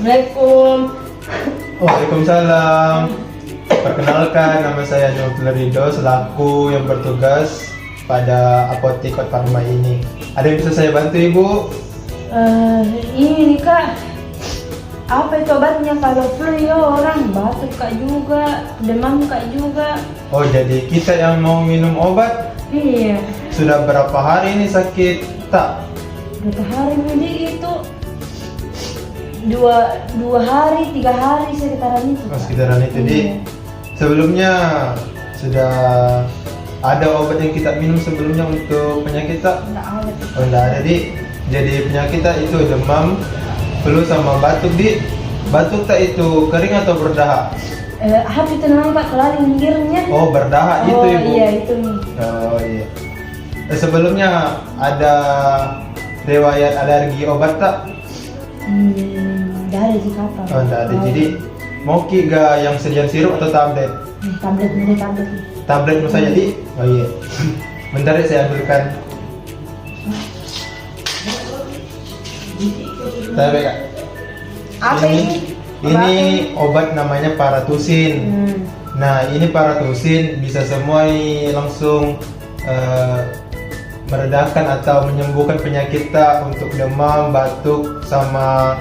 Assalamualaikum. Waalaikumsalam. Perkenalkan, nama saya Nurul Ridho selaku yang bertugas pada apotek Kot Pharma ini. Ada yang bisa saya bantu, Ibu? Ini nih Kak, apa itu obatnya kalau flu ya orang batuk Kak juga, demam Kak juga. Oh, jadi kita yang mau minum obat. Iya. Sudah berapa hari ini sakit tak? Berapa hari ini itu? Dua hari, 3 hari sekitaran itu. Oh, sekitaran itu. Di sebelumnya sudah ada obat yang kita minum sebelumnya untuk penyakit tak? Enggak ada. Oh, enggak ada, Di. Jadi penyakit tak itu demam, flu sama batuk, Di. Batuk tak itu kering atau berdahak? Apa itu namanya Pak? Kelari minggirnya. Oh, berdahak itu, Ibu. Iya itu nih. Oh, iya. Sebelumnya ada riwayat alergi obat tak? Enggak ada sih kapan. Oh, enggak ada. Jadi mau ki ga yang sedian sirup atau tablet? Tablet nih, tablet nih. Tablet mau saja, Di. Oh iya. Bentar ya, saya ambilkan. Tablet, Kak. Apa ini? Ini obat namanya Paratusin. Nah, ini Paratusin bisa semua ini langsung meredakan atau menyembuhkan penyakit tak untuk demam, batuk sama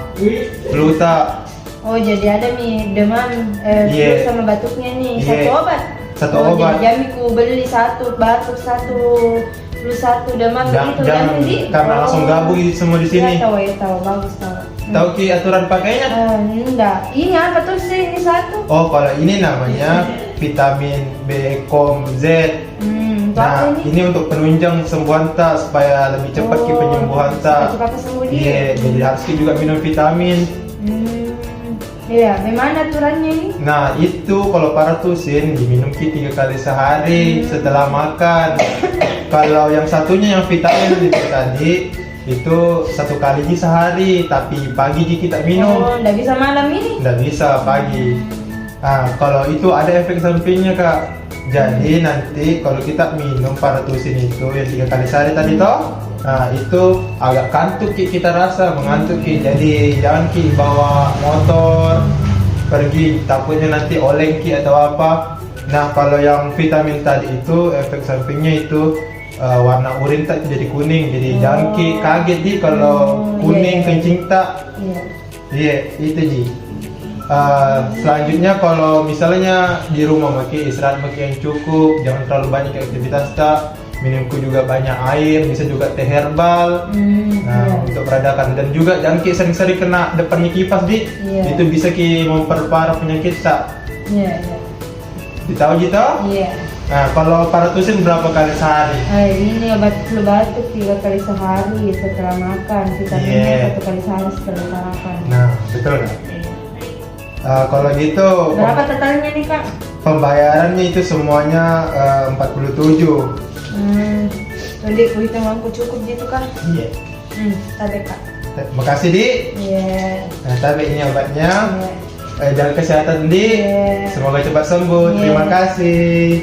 flu tak. Oh, jadi ada nih demam, flu Iya. sama batuknya nih. Iya. Satu obat. Satu Oh, obat. Jadi Jami ku beli satu batuk, satu flu, satu demam begitu Jangan Jami, Di? karena langsung gabung semua di sini. Ya tahu, bagus tahu. Tahu ki aturan pakainya? Enggak. Ini apa tuh sih? Ini satu. Oh, kalau ini namanya vitamin B Com Z. Itu Nah, apa ini? ini untuk penunjang kesembuhan tak supaya lebih cepat ki penyembuhan tak. Cepat sembuh dia. Iya, jadi harus ki juga minum vitamin. Iya, bagaimana aturannya ini? Nah, itu kalau Paratusin diminum ki 3 kali sehari setelah makan. Kalau yang satunya yang vitamin itu tadi itu 1 kali sehari, tapi pagi kita minum. Oh, enggak bisa malam ini. Nggak bisa pagi. Nah, kalau itu ada efek sampingnya, Kak. Jadi nanti kalau kita minum Paratusin itu yang 3 kali sehari tadi toh, nah itu agak kantuk kita rasa, mengantuk ki. Jadi jangan ki bawa motor pergi, takutnya nanti oleng ki atau apa. Nah, kalau yang vitamin tadi itu efek sampingnya itu warna urin tak jadi kuning. Jadi jangan ki kaget di kalau kuning kencing tak. Iya. Iya, itu Ji. Selanjutnya kalau misalnya di rumah maki istirahat maki yang cukup, jangan terlalu banyak aktivitas tak. Minumku juga banyak air, bisa juga teh herbal. Nah, untuk meredakan dan juga jangan ki sering-sering kena depannya kipas Di. Iya. Itu bisa ki memperparah penyakit tak. Iya. Ditahu gitu? Iya. Nah, kalau Paratusin berapa kali sehari? Ini obat flu batuk 3 kali sehari setelah makan, vitaminnya 1 kali sehari setelah sarapan. Nah, betul kan? Kalau gitu Berapa totalnya nih Kak? pembayarannya itu semuanya 47. Jadi kulitin uangku cukup gitu Kak? Iya. Tabe Kak. Makasih Di. Iya. Nah, tapi ini obatnya. Iya. Jaga kesehatan Di. Iya. Semoga cepat sembuh. Iya. Terima kasih.